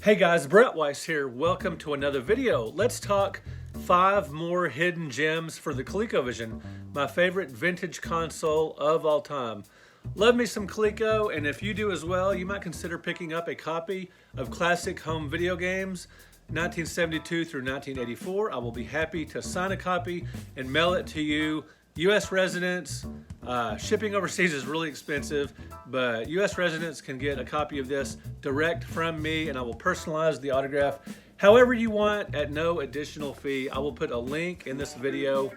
Hey guys, Brett Weiss here. Welcome to another video. Let's talk 5 more hidden gems for the ColecoVision, my favorite vintage console of all time. Love me some Coleco, and if you do as well, you might consider picking up a copy of classic home video games 1972 through 1984. I will be happy to sign a copy and mail it to you. U.S. residents, shipping overseas is really expensive, but U.S. residents can get a copy of this direct from me, and I will personalize the autograph however you want at no additional fee. I will put a link in this video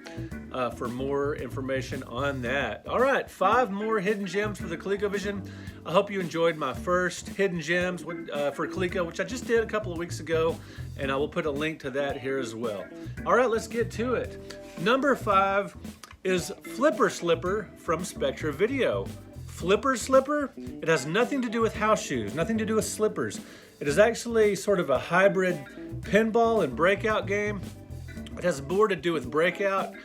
for more information on that. All right, 5 more hidden gems for the ColecoVision. I hope you enjoyed my first hidden gems for Coleco, which I just did a couple of weeks ago, and I will put a link to that here as well. All right, let's get to it. Number 5 is Flipper Slipper from Spectra Video. Flipper Slipper, it has nothing to do with house shoes, nothing to do with slippers. It is actually sort of a hybrid pinball and breakout game. It has more to do with breakout,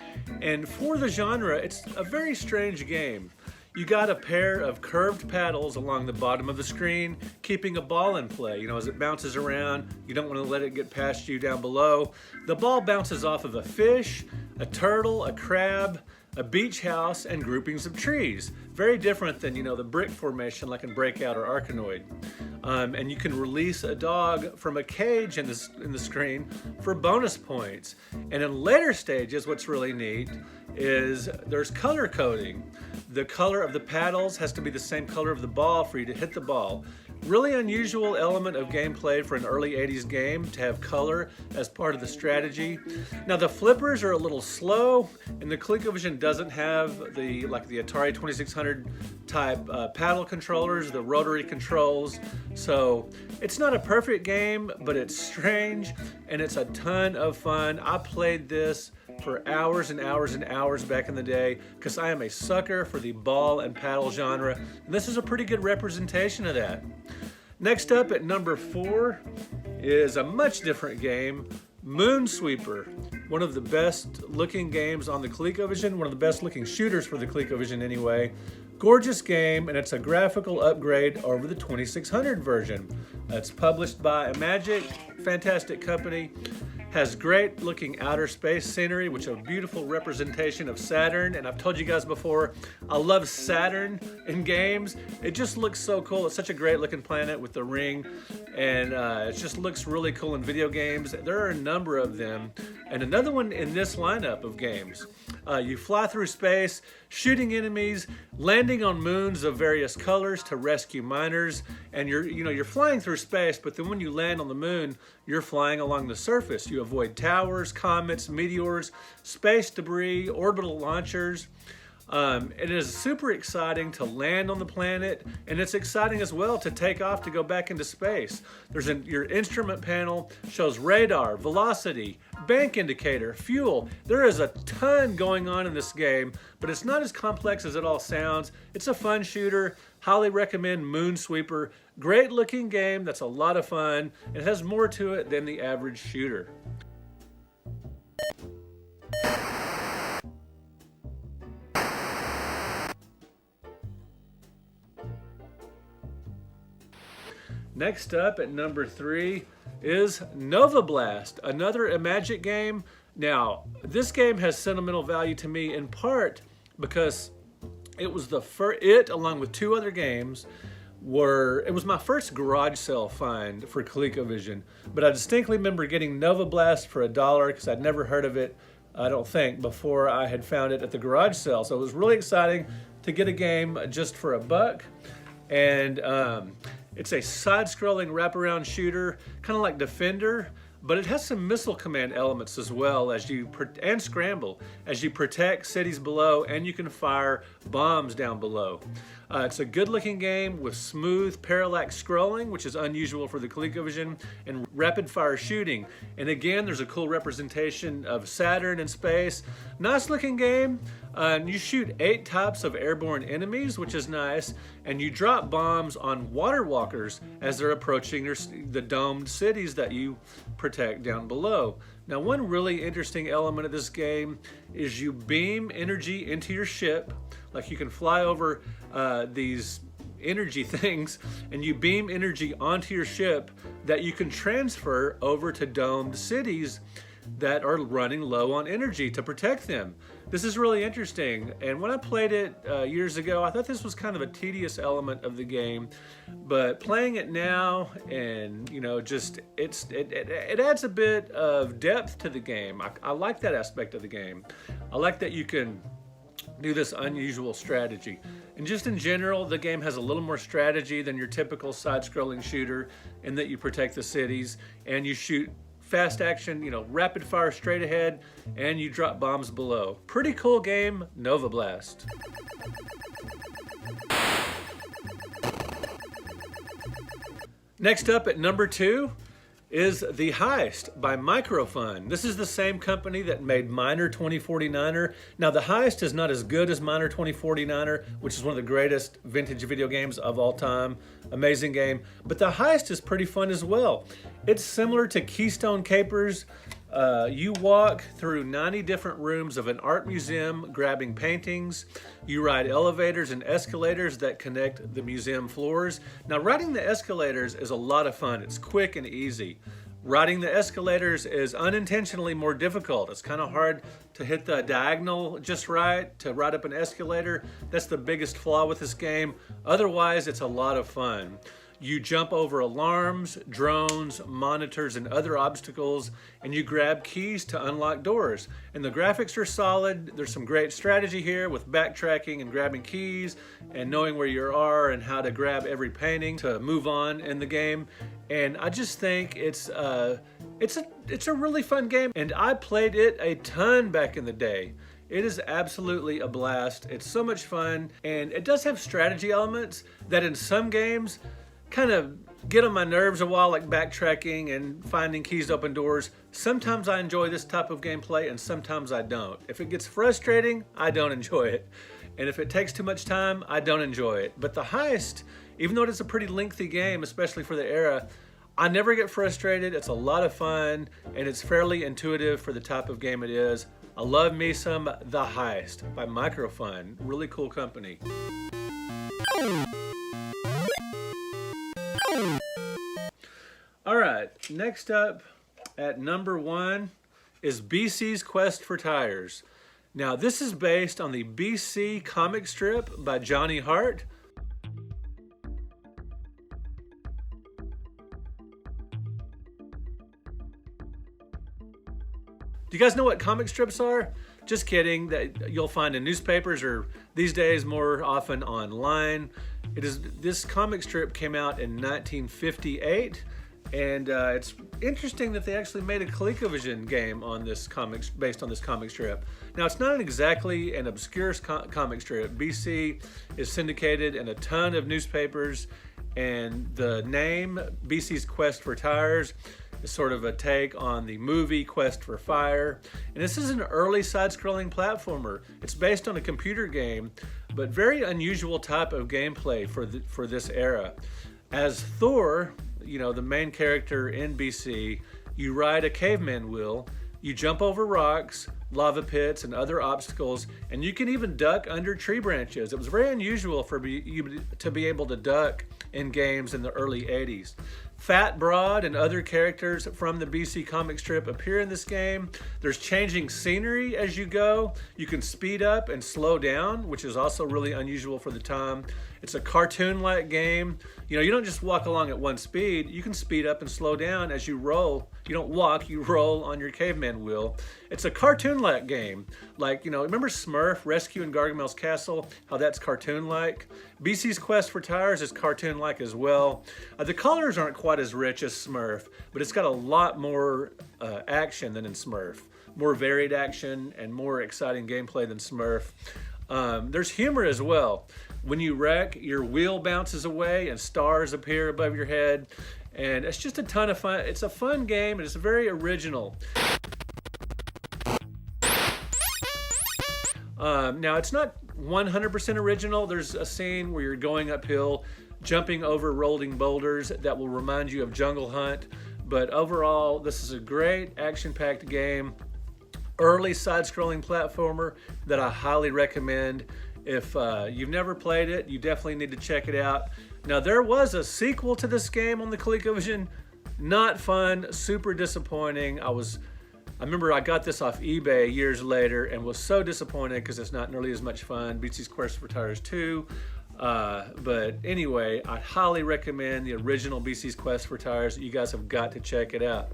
and for the genre, it's a very strange game. You got a pair of curved paddles along the bottom of the screen, keeping a ball in play. You know, as it bounces around, you don't want to let it get past you down below. The ball bounces off of a fish, a turtle, a crab, a beach house, and groupings of trees. Very different than, you know, the brick formation like in Breakout or Arkanoid. And you can release a dog from a cage in the screen for bonus points. And in later stages, what's really neat is there's color coding. The color of the paddles has to be the same color of the ball for you to hit the ball. Really unusual element of gameplay for an early 80s game to have color as part of the strategy. Now the flippers are a little slow, and the ColecoVision doesn't have the Atari 2600 type paddle controllers, the rotary controls. So it's not a perfect game, but it's strange and it's a ton of fun. I played this for hours and hours and hours back in the day because I am a sucker for the ball and paddle genre, and this is a pretty good representation of that. Next up at number 4 is a much different game, Moonsweeper. One of the best looking games on the ColecoVision, one of the best looking shooters for the ColecoVision anyway. Gorgeous game, and it's a graphical upgrade over the 2600 version. It's published by Magic, fantastic company. Has great looking outer space scenery, which is a beautiful representation of Saturn. And I've told you guys before, I love Saturn in games. It just looks so cool. It's such a great looking planet with the ring, and it just looks really cool in video games. There are a number of them, and another one in this lineup of games. You fly through space, shooting enemies, landing on moons of various colors to rescue miners, and you're flying through space, but then when you land on the moon, you're flying along the surface. You avoid towers, comets, meteors, space debris, orbital launchers. It is super exciting to land on the planet, and it's exciting as well to take off to go back into space. Your instrument panel shows radar, velocity, bank indicator, fuel. There is a ton going on in this game, but it's not as complex as it all sounds. It's a fun shooter. Highly recommend Moonsweeper. Great looking game that's a lot of fun. It has more to it than the average shooter. Next up at number 3 is Nova Blast, another Magic game. Now, this game has sentimental value to me in part because it was along with 2 other games, it was my first garage sale find for ColecoVision. But I distinctly remember getting Nova Blast for $1 because I'd never heard of it, I don't think, before I had found it at the garage sale. So it was really exciting to get a game just for $1. And it's a side-scrolling wraparound shooter, kind of like Defender, but it has some missile command elements as well and scramble as you protect cities below, and you can fire bombs down below. It's a good-looking game with smooth parallax scrolling, which is unusual for the ColecoVision, and rapid-fire shooting. And again, there's a cool representation of Saturn in space. Nice-looking game. You shoot 8 types of airborne enemies, which is nice, and you drop bombs on water walkers as they're approaching the domed cities that you protect down below. Now, one really interesting element of this game is you beam energy into your ship. Like, you can fly over these energy things, and you beam energy onto your ship that you can transfer over to domed cities that are running low on energy to protect them. This is really interesting, and when I played it years ago, I thought this was kind of a tedious element of the game, but playing it now, and just it adds a bit of depth to the game. I like that aspect of the game. I like that you can do this unusual strategy. And just in general, the game has a little more strategy than your typical side-scrolling shooter, in that you protect the cities and you shoot fast action, rapid fire straight ahead, and you drop bombs below. Pretty cool game, Nova Blast. Next up at number 2 is The Heist by Microfun. This is the same company that made Miner 2049er. Now, The Heist is not as good as Miner 2049er, which is one of the greatest vintage video games of all time. Amazing game. But The Heist is pretty fun as well. It's similar to Keystone Capers. You walk through 90 different rooms of an art museum grabbing paintings. You ride elevators and escalators that connect the museum floors. Now, riding the escalators is a lot of fun. It's quick and easy. Riding the escalators is unintentionally more difficult. It's kind of hard to hit the diagonal just right to ride up an escalator. That's the biggest flaw with this game. Otherwise, it's a lot of fun. You jump over alarms, drones, monitors, and other obstacles, and you grab keys to unlock doors. And the graphics are solid. There's some great strategy here with backtracking and grabbing keys and knowing where you are and how to grab every painting to move on in the game. And I just think it's a really fun game, and I played it a ton back in the day. It is absolutely a blast. It's so much fun, and it does have strategy elements that in some games kind of get on my nerves a while, like backtracking and finding keys to open doors. Sometimes I enjoy this type of gameplay and sometimes I don't. If it gets frustrating, I don't enjoy it. And if it takes too much time, I don't enjoy it. But The Heist, even though it's a pretty lengthy game, especially for the era, I never get frustrated. It's a lot of fun and it's fairly intuitive for the type of game it is. I love me some The Heist by Microfun. Really cool company. All right, next up at number 1 is BC's Quest for Tires. Now, this is based on the BC comic strip by Johnny Hart. Do you guys know what comic strips are? Just kidding, that you'll find in newspapers or these days more often online. This comic strip came out in 1958, and it's interesting that they actually made a ColecoVision game on this based on this comic strip. Now, it's not exactly an obscure comic strip. BC is syndicated in a ton of newspapers, and the name BC's Quest for Tires is sort of a take on the movie Quest for Fire. And this is an early side-scrolling platformer. It's based on a computer game, but very unusual type of gameplay for this era. As Thor, the main character in BC, you ride a caveman wheel, you jump over rocks, lava pits, and other obstacles, and you can even duck under tree branches. It was very unusual for you to be able to duck in games in the early 80s. Fat Broad and other characters from the BC comic strip appear in this game. There's changing scenery as you go. You can speed up and slow down, which is also really unusual for the time. It's a cartoon-like game. You don't just walk along at one speed. You can speed up and slow down as you roll. You don't walk, you roll on your caveman wheel. It's a cartoon-like game. Like, remember Smurf, Rescue in Gargamel's Castle? How that's cartoon-like? BC's Quest for Tires is cartoon-like as well. The colors aren't quite as rich as Smurf, but it's got a lot more action than in Smurf. More varied action and more exciting gameplay than Smurf. There's humor as well. When you wreck, your wheel bounces away and stars appear above your head. And it's just a ton of fun. It's a fun game and it's very original. Now, it's not 100% original. There's a scene where you're going uphill, jumping over rolling boulders that will remind you of Jungle Hunt. But overall, this is a great action-packed game. Early side-scrolling platformer that I highly recommend. If you've never played it, you definitely need to check it out. Now, there was a sequel to this game on the ColecoVision. Not fun, super disappointing. I remember I got this off eBay years later and was so disappointed because it's not nearly as much fun. BCs Quest for Tires 2. But anyway, I highly recommend the original BCs Quest for Tires. You guys have got to check it out.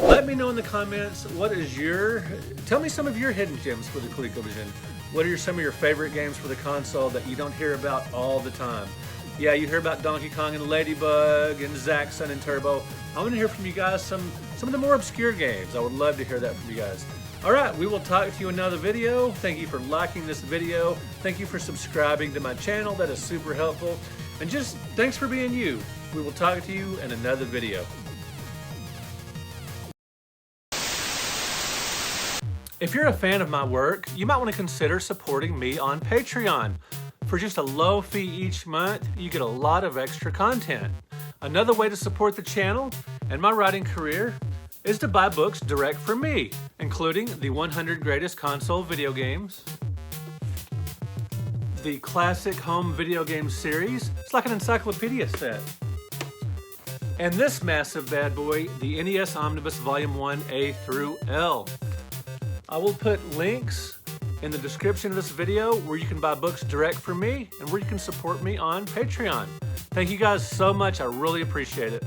Let me know in the comments, tell me some of your hidden gems for the ColecoVision. What are some of your favorite games for the console that you don't hear about all the time? Yeah, you hear about Donkey Kong and Ladybug and Zaxxon and Turbo. I want to hear from you guys some of the more obscure games. I would love to hear that from you guys. All right, we will talk to you in another video. Thank you for liking this video. Thank you for subscribing to my channel. That is super helpful. And just thanks for being you. We will talk to you in another video. If you're a fan of my work, you might want to consider supporting me on Patreon. For just a low fee each month, you get a lot of extra content. Another way to support the channel and my writing career is to buy books direct from me, including the 100 Greatest Console Video Games, the Classic Home Video Game Series. It's like an encyclopedia set. And this massive bad boy, the NES Omnibus Volume 1 A through L. I will put links in the description of this video where you can buy books direct from me and where you can support me on Patreon. Thank you guys so much. I really appreciate it.